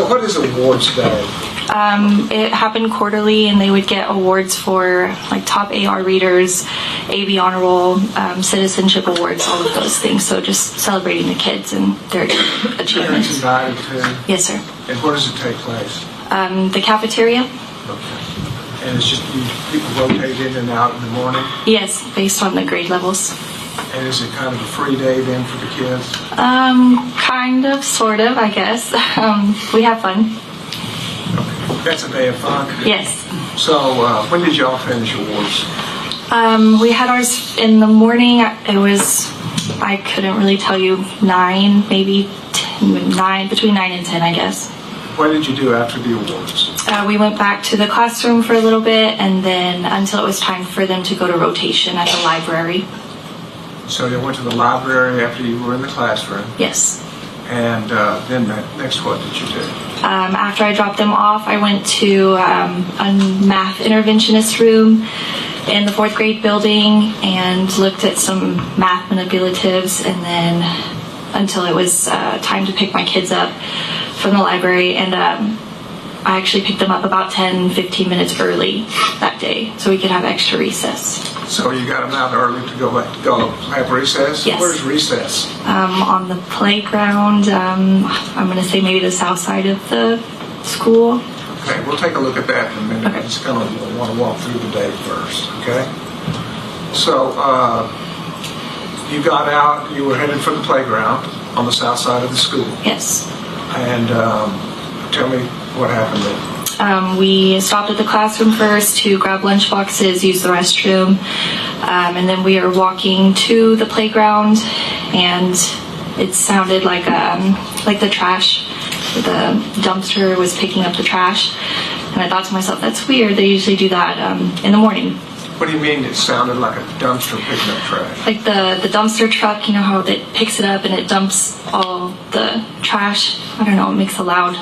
What is awards day? It happened quarterly, and they would get awards for like top AR readers, AV honor roll, citizenship awards, all of those things. So just celebrating the kids and their Parents achievements. invited to? Yes, sir. And where does it take place? The cafeteria. Okay. And it's just people rotate in and out in the morning? Yes, based on the grade levels. And is it kind of a free day then for the kids? Kind of, sort of, I guess. We have fun. Okay. That's a day of fun? Yes. So when did y'all finish awards? We had ours in the morning. It was, I couldn't really tell you, 9, maybe 10, 9, between 9 and 10, I guess. What did you do after the awards? We went back to the classroom for a little bit, and then until it was time for them to go to rotation at the library. So you went to the library after you were in the classroom. Yes. And then next, what did you do? After I dropped them off, I went to a math interventionist room in the 4th grade building and looked at some math manipulatives, and then until it was time to pick my kids up from the library. And I actually picked them up about 10-15 minutes early that day so we could have extra recess. So you got them out early to go have recess? Yes. Where's recess? On the playground. I'm going to say maybe the south side of the school. Okay, we'll take a look at that in a minute. Okay. I just kind of want to walk through the day first, okay? So you got out, you were headed for the playground on the south side of the school. Yes. And tell me what happened then. We stopped at the classroom first to grab lunch boxes, use the restroom, and then we were walking to the playground, and it sounded like the trash, the dumpster was picking up the trash, and I thought to myself, that's weird. They usually do that in the morning. What do you mean it sounded like a dumpster picking up trash? Like the dumpster truck, you know how it picks it up and it dumps all the trash. I don't know, it makes a loud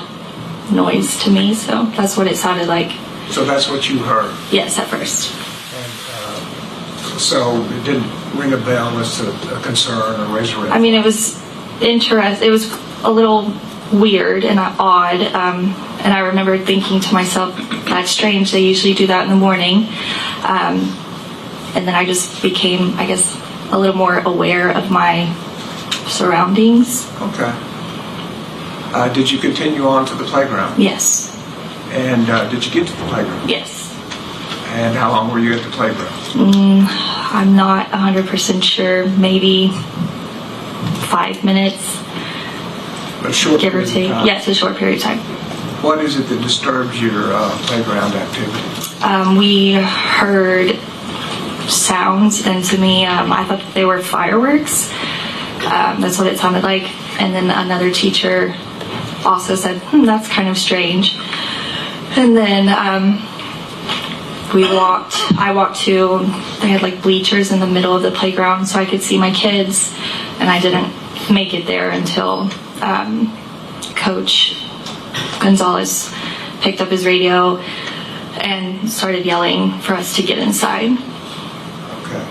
noise to me, so that's what it sounded like. So that's what you heard? Yes, at first. And so it didn't ring a bell as to a concern or raise a red flag? I mean, it was it was a little weird and odd, and I remember thinking to myself, that's strange, they usually do that in the morning. And then I just became, I guess, a little more aware of my surroundings. Okay. Did you continue on to the playground? Yes. And did you get to the playground? Yes. And how long were you at the playground? I'm not 100% sure, maybe 5 minutes, A short give or period of take. time. Yes, a short period of time. What is it that disturbs your playground activity? We heard sounds, and to me, I thought they were fireworks. That's what it sounded like. And then another teacher also said, that's kind of strange. And then I walked to, they had like bleachers in the middle of the playground so I could see my kids, and I didn't make it there until Coach Gonzalez picked up his radio and started yelling for us to get inside. Okay.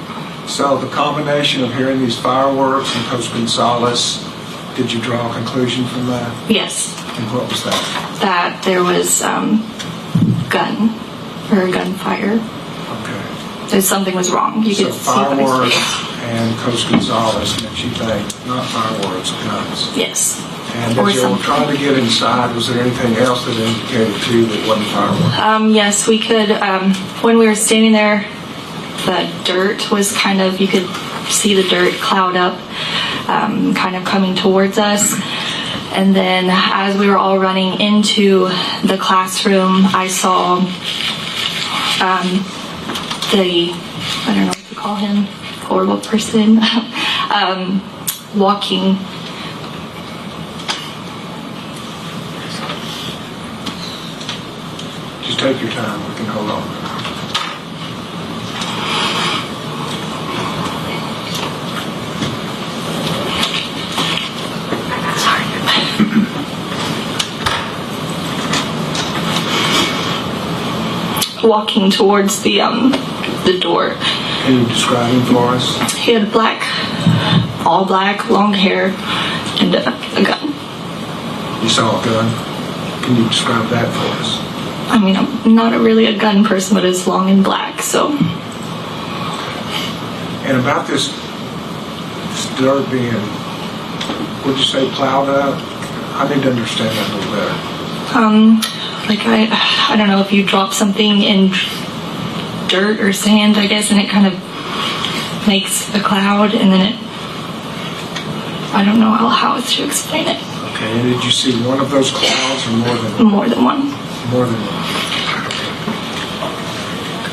So the combination of hearing these fireworks and Coach Gonzalez, did you draw a conclusion from that? Yes. And what was that? That there was gunfire. Okay. That something was wrong. You So could see by his fireworks face. and Coach Gonzalez makes you think, not fireworks, guns. Yes. And Or as you were something. trying to get inside, was there anything else that indicated to you that wasn't fireworks? Yes, we could, when we were standing there, the dirt was kind of, you could see the dirt cloud up, kind of coming towards us. And then as we were all running into the classroom, I saw I don't know what to call him, horrible person, walking. Just take your time. We can hold on. Walking towards the door. Can you describe him for us? He had all black, long hair, and a gun. You saw a gun? Can you describe that for us? I mean, I'm not really a gun person, but it's long and black, so. And about this dirt being, would you say plowed up? I need to understand that a little better. Like I don't know if you drop something in dirt or sand, I guess, and it kind of makes a cloud, and then I don't know how else to explain it. Okay, and did you see one of those clouds or more than one? More than one. More than one.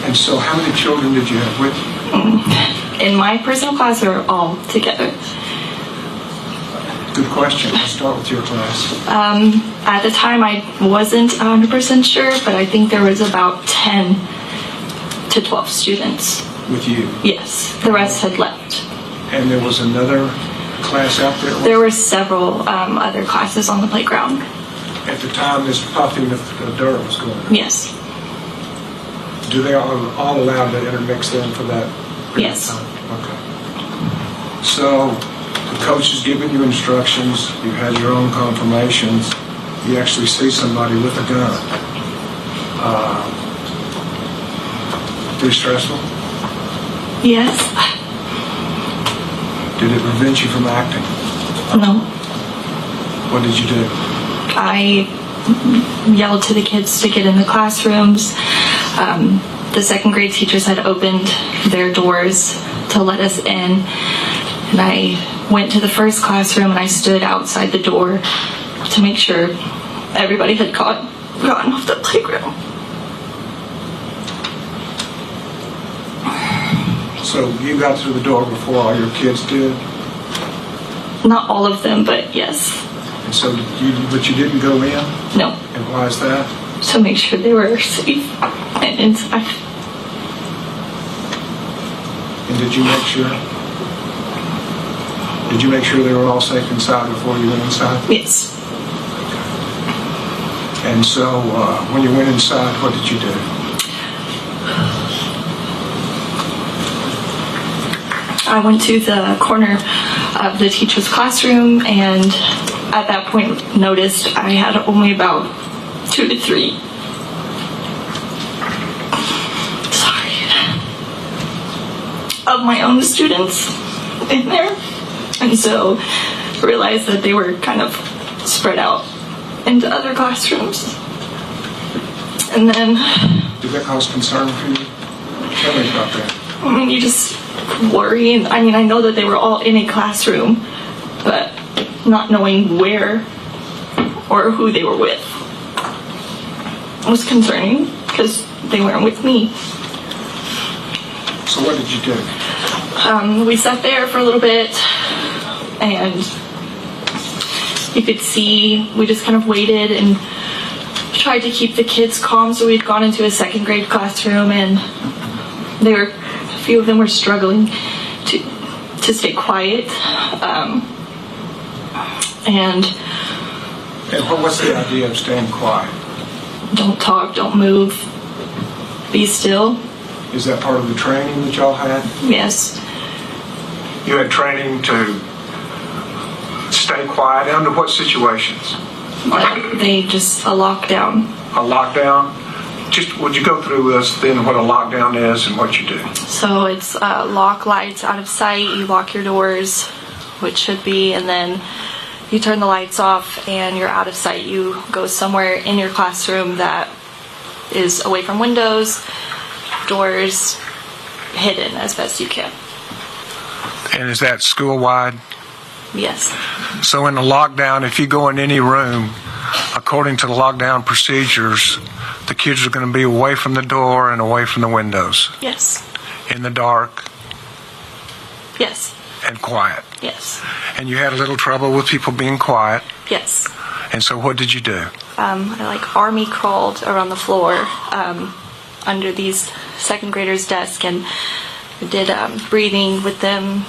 And so how many children did you have with you? In my personal class, or all together? Good question. Let's start with your class. At the time, I wasn't 100% sure, but I think there was about 10 to 12 students. With you? Yes, the rest had left. And there was another class out there? There were several other classes on the playground. At the time this puffing of the dirt was going on? Yes. Do they all allowed to intermix them for that period Yes. of time? Okay. So the coach has given you instructions, you had your own confirmations, you actually see somebody with a gun. Pretty stressful? Yes. Did it prevent you from acting? No. What did you do? I yelled to the kids to get in the classrooms. The second grade teachers had opened their doors to let us in. And I went to the first classroom and I stood outside the door to make sure everybody had gotten off the playground. So you got through the door before all your kids did? Not all of them, but yes. And so but you didn't go in? No. And why is that? To make sure they were safe and inside. And did you make sure? Did you make sure they were all safe inside before you went inside? Yes. And so when you went inside, what did you do? I went to the corner of the teacher's classroom and at that point noticed I had only about 2 to 3. Of my own students in there, and so realized that they were kind of spread out into other classrooms. And then, Did that cause concern for you? Tell me about that. I mean, you just worry, and I mean, I know that they were all in a classroom, but not knowing where or who they were with was concerning because they weren't with me. So what did you do? We sat there for a little bit, and you could see we just kind of waited and tried to keep the kids calm. So we'd gone into a second grade classroom, and a few of them were struggling to stay quiet. And what's the idea of staying quiet? Don't talk, don't move, be still. Is that part of the training that y'all had? Yes. You had training to stay quiet under what situations? They just a lockdown. A lockdown? Just would you go through with us then what a lockdown is and what you do? So it's lock lights out of sight, you lock your doors, which should be, and then you turn the lights off and you're out of sight. You go somewhere in your classroom that is away from windows, doors, hidden as best you can. And is that school-wide? Yes. So in the lockdown, if you go in any room, according to the lockdown procedures, the kids are going to be away from the door and away from the windows. Yes. In the dark. Yes. And quiet. Yes. And you had a little trouble with people being quiet. Yes. And so what did you do? I army crawled around the floor under these second graders' desk and did breathing with them.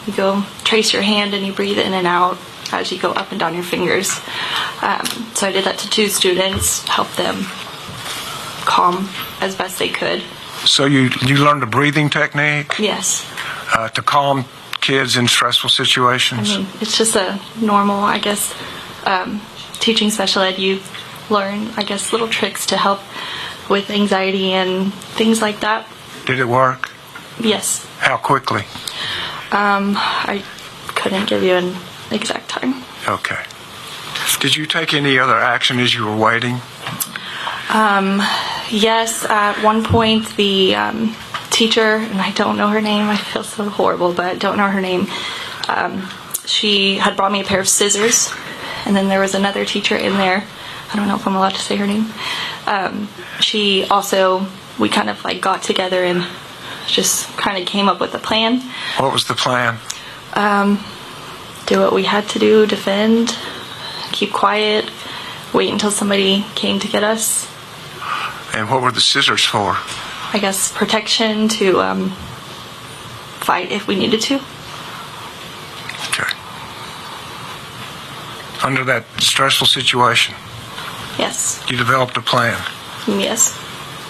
You go trace your hand and you breathe in and out as you go up and down your fingers. So I did that to 2 students, helped them calm as best they could. So you learned a breathing technique? Yes. To calm kids in stressful situations? I mean, it's just a normal, I guess, teaching special ed. You learn, I guess, little tricks to help with anxiety and things like that. Did it work? Yes. How quickly? I couldn't give you an exact time. Okay. Did you take any other action as you were waiting? Yes, at one point the teacher, and I don't know her name, I feel so horrible, but I don't know her name. She had brought me a pair of scissors, and then there was another teacher in there. I don't know if I'm allowed to say her name. She also, we kind of like got together and just kind of came up with a plan. What was the plan? Do what we had to do, defend, keep quiet, wait until somebody came to get us. And what were the scissors for? I guess protection to fight if we needed to. Okay. Under that stressful situation, Yes. you developed a plan Yes.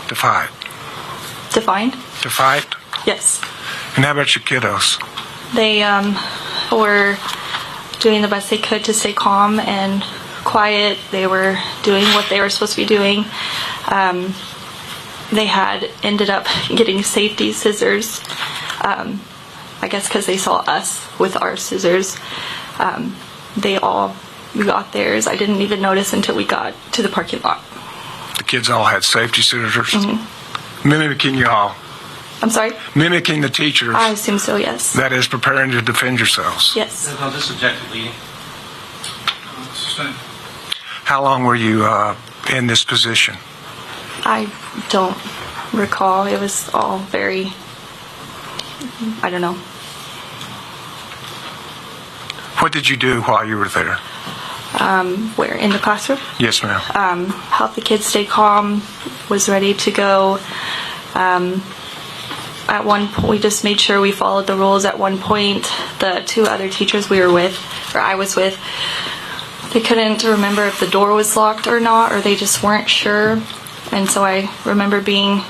to fight. Defined? To fight? Yes. And how about your kiddos? They were doing the best they could to stay calm and quiet. They were doing what they were supposed to be doing. They had ended up getting safety scissors, I guess because they saw us with our scissors. We got theirs. I didn't even notice until we got to the parking lot. The kids all had safety scissors? Mm-hmm. Mimicking you all? I'm sorry? Mimicking the teachers? I assume so, yes. That is preparing to defend yourselves? Yes. No, this is objective leading. How long were you in this position? I don't recall. It was all very, I don't know. What did you do while you were there? Where? In the classroom? Yes, ma'am. Help the kids stay calm, was ready to go. At one point, we just made sure we followed the rules. At one point, the two other teachers we were with, or I was with, they couldn't remember if the door was locked or not, or they just weren't sure. And so I remember being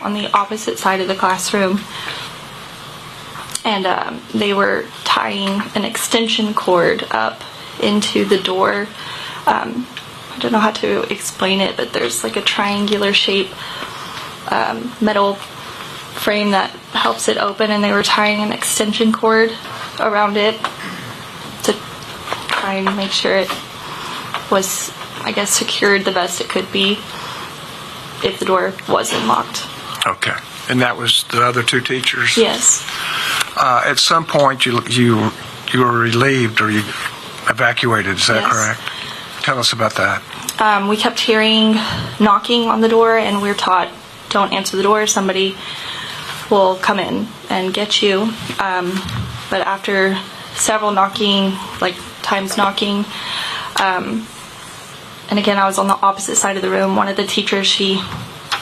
on the opposite side of the classroom, and they were tying an extension cord up into the door. I don't know how to explain it, but there's like a triangular shape metal frame that helps it open, and they were tying an extension cord around it to try and make sure it was, I guess, secured the best it could be if the door wasn't locked. Okay. And that was the other two teachers? Yes. At some point, you were relieved or you evacuated, is that Yes. correct? Tell us about that. We kept hearing knocking on the door, and we were taught, don't answer the door, somebody will come in and get you. But after several knocking, like times knocking, and again, I was on the opposite side of the room. One of the teachers, she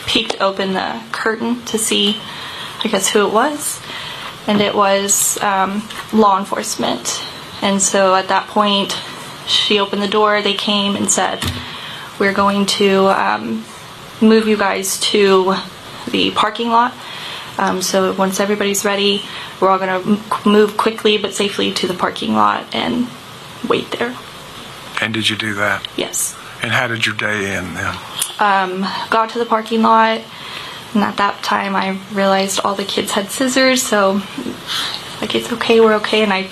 peeked open the curtain to see, I guess, who it was. And it was law enforcement. And so at that point, she opened the door. They came and said, we're going to move you guys to the parking lot. So once everybody's ready, we're all going to move quickly but safely to the parking lot and wait there. And did you do that? Yes. And how did your day end then? Got to the parking lot, and at that time I realized all the kids had scissors, so like, it's okay, we're okay. And I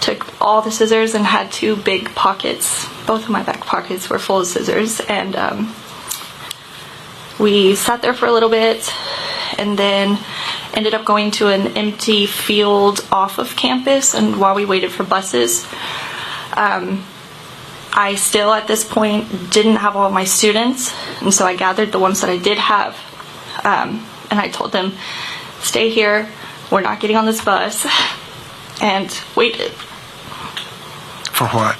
took all the scissors and had two big pockets. Both of my back pockets were full of scissors, and we sat there for a little bit and then ended up going to an empty field off of campus. And while we waited for buses, I still at this point didn't have all my students, and so I gathered the ones that I did have, and I told them, stay here, we're not getting on this bus, and waited For what?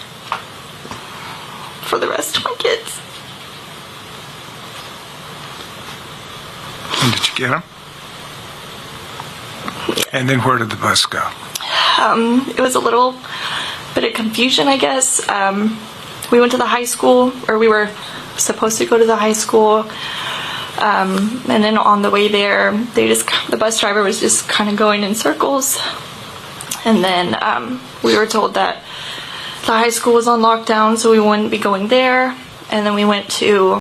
for the rest of my kids. And did you get them? And then where did the bus go? It was a little bit of confusion, I guess. We went to the high school, or we were supposed to go to the high school, and then on the way there, the bus driver was just kind of going in circles, and then we were told that the high school was on lockdown, so we wouldn't be going there, and then we went to